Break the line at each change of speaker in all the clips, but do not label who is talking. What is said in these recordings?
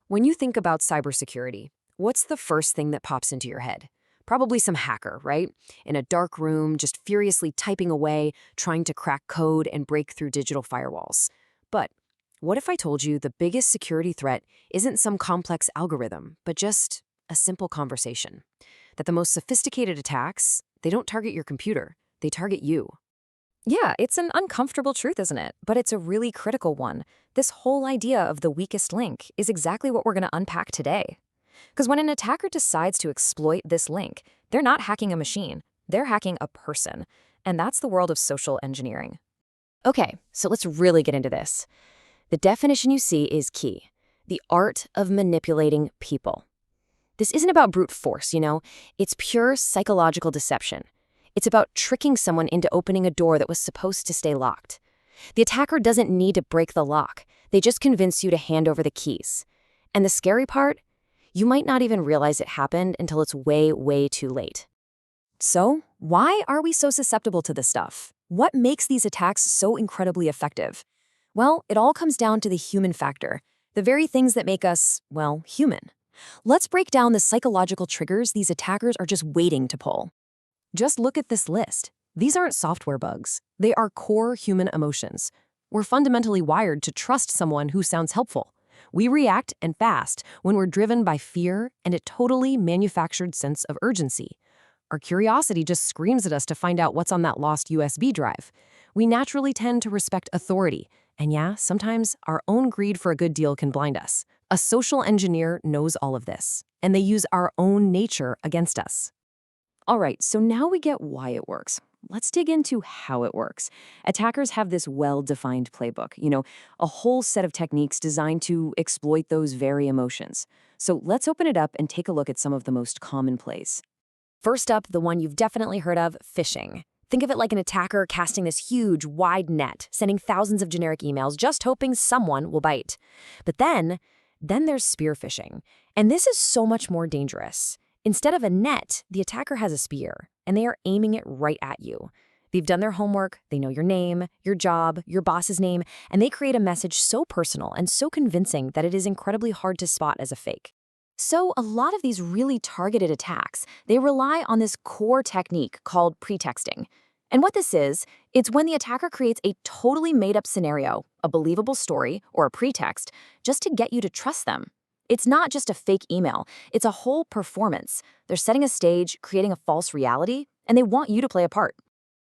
When you think about cybersecurity, what's the first thing that pops into your head? Probably some hacker, right? In a dark room, just furiously typing away, trying to crack code and break through digital firewalls. But what if I told you the biggest security threat isn't some complex algorithm, but just a simple conversation? That the most sophisticated attacks, they don't target your computer, they target you.
Yeah, it's an uncomfortable truth, isn't it? But it's a really critical one. This whole idea of the weakest link is exactly what we're going to unpack today. Because when an attacker decides to exploit this link, they're not hacking a machine, they're hacking a person. And that's the world of social engineering. Okay, so let's really get into this. The definition you see is key: the art of manipulating people. This isn't about brute force, it's pure psychological deception. It's about tricking someone into opening a door that was supposed to stay locked. The attacker doesn't need to break the lock. They just convince you to hand over the keys. And the scary part? You might not even realize it happened until it's way, way too late. So, why are we so susceptible to this stuff? What makes these attacks so incredibly effective? Well, it all comes down to the human factor, the very things that make us, well, human. Let's break down the psychological triggers these attackers are just waiting to pull. Just look at this list. These aren't software bugs. They are core human emotions. We're fundamentally wired to trust someone who sounds helpful. We react and fast when we're driven by fear and a totally manufactured sense of urgency. Our curiosity just screams at us to find out what's on that lost USB drive. We naturally tend to respect authority. And yeah, sometimes our own greed for a good deal can blind us. A social engineer knows all of this, and they use our own nature against us. All right, so now we get why it works. Let's dig into how it works. Attackers have this well-defined playbook, a whole set of techniques designed to exploit those very emotions. So let's open it up and take a look at some of the most common plays. First up, the one you've definitely heard of, phishing. Think of it like an attacker casting this huge, wide net, sending thousands of generic emails, just hoping someone will bite. But then there's spear phishing. And this is so much more dangerous. Instead of a net, the attacker has a spear, and they are aiming it right at you. They've done their homework, they know your name, your job, your boss's name, and they create a message so personal and so convincing that it is incredibly hard to spot as a fake. So a lot of these really targeted attacks, they rely on this core technique called pretexting. And what this is, it's when the attacker creates a totally made-up scenario, a believable story, or a pretext, just to get you to trust them. It's not just a fake email, it's a whole performance. They're setting a stage, creating a false reality, and they want you to play a part.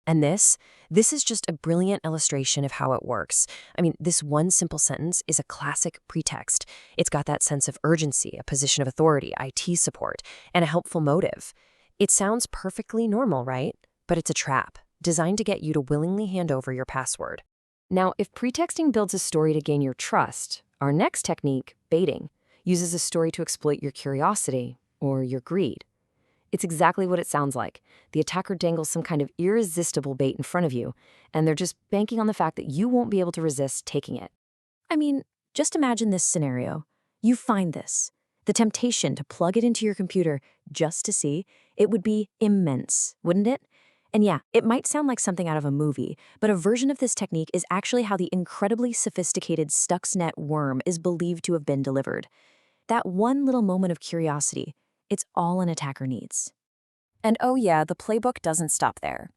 And this is just a brilliant illustration of how it works. I mean, this one simple sentence is a classic pretext. It's got that sense of urgency, a position of authority, IT support, and a helpful motive. It sounds perfectly normal, right? But it's a trap, designed to get you to willingly hand over your password. Now, if pretexting builds a story to gain your trust, our next technique, baiting, uses a story to exploit your curiosity or your greed. It's exactly what it sounds like. The attacker dangles some kind of irresistible bait in front of you, and they're just banking on the fact that you won't be able to resist taking it. I mean, just imagine this scenario. You find this. The temptation to plug it into your computer just to see, it would be immense, wouldn't it? And yeah, it might sound like something out of a movie, but a version of this technique is actually how the incredibly sophisticated Stuxnet worm is believed to have been delivered. That one little moment of curiosity, it's all an attacker needs. And oh yeah, the playbook doesn't stop there.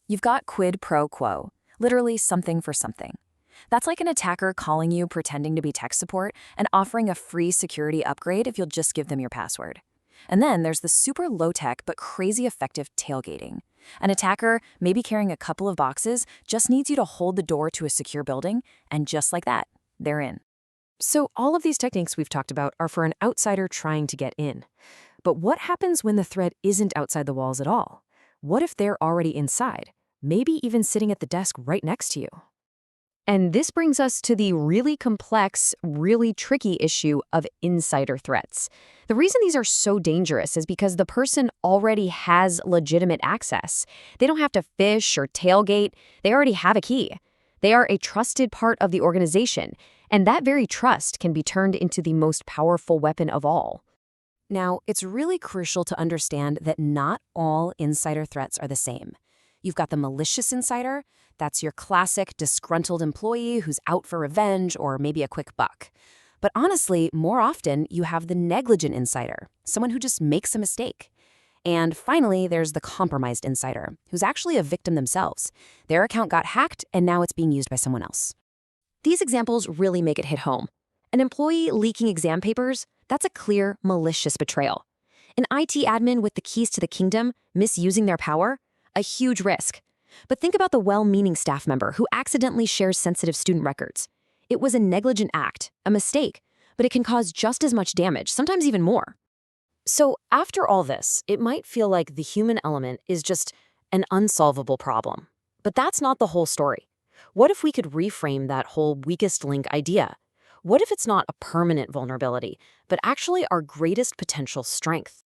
You've got quid pro quo, literally something for something. That's like an attacker calling you pretending to be tech support and offering a free security upgrade if you'll just give them your password. And then there's the super low-tech but crazy effective tailgating. An attacker, maybe carrying a couple of boxes, just needs you to hold the door to a secure building, and just like that, they're in. So all of these techniques we've talked about are for an outsider trying to get in. But what happens when the threat isn't outside the walls at all? What if they're already inside, maybe even sitting at the desk right next to you? And this brings us to the really complex, really tricky issue of insider threats. The reason these are so dangerous is because the person already has legitimate access. They don't have to phish or tailgate. They already have a key. They are a trusted part of the organization, and that very trust can be turned into the most powerful weapon of all. Now, it's really crucial to understand that not all insider threats are the same. You've got the malicious insider. That's your classic disgruntled employee who's out for revenge or maybe a quick buck.
But honestly, more often, you have the negligent insider, someone who just makes a mistake. And finally, there's the compromised insider, who's actually a victim themselves. Their account got hacked, and now it's being used by someone else. These examples really make it hit home. An employee leaking exam papers, that's a clear, malicious betrayal. An IT admin with the keys to the kingdom misusing their power, a huge risk. But think about the well-meaning staff member who accidentally shares sensitive student records. It was a negligent act, a mistake, but it can cause just as much damage, sometimes even more. So after all this, it might feel like the human element is just an unsolvable problem. But that's not the whole story. What if we could reframe that whole weakest link idea? What if it's not a permanent vulnerability, but actually our greatest potential strength?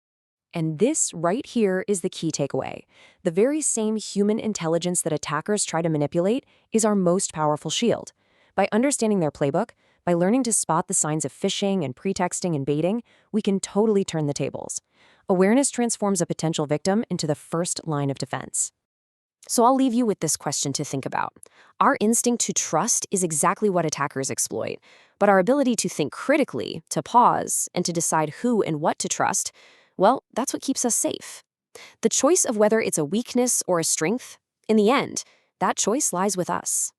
And this right here is the key takeaway. The very same human intelligence that attackers try to manipulate is our most powerful shield. By understanding their playbook, by learning to spot the signs of phishing and pretexting and baiting, we can totally turn the tables. Awareness transforms a potential victim into the first line of defense. So I'll leave you with this question to think about. Our instinct to trust is exactly what attackers exploit, but our ability to think critically, to pause, and to decide who and what to trust, well, that's what keeps us safe. The choice of whether it's a weakness or a strength, in the end, that choice lies with us.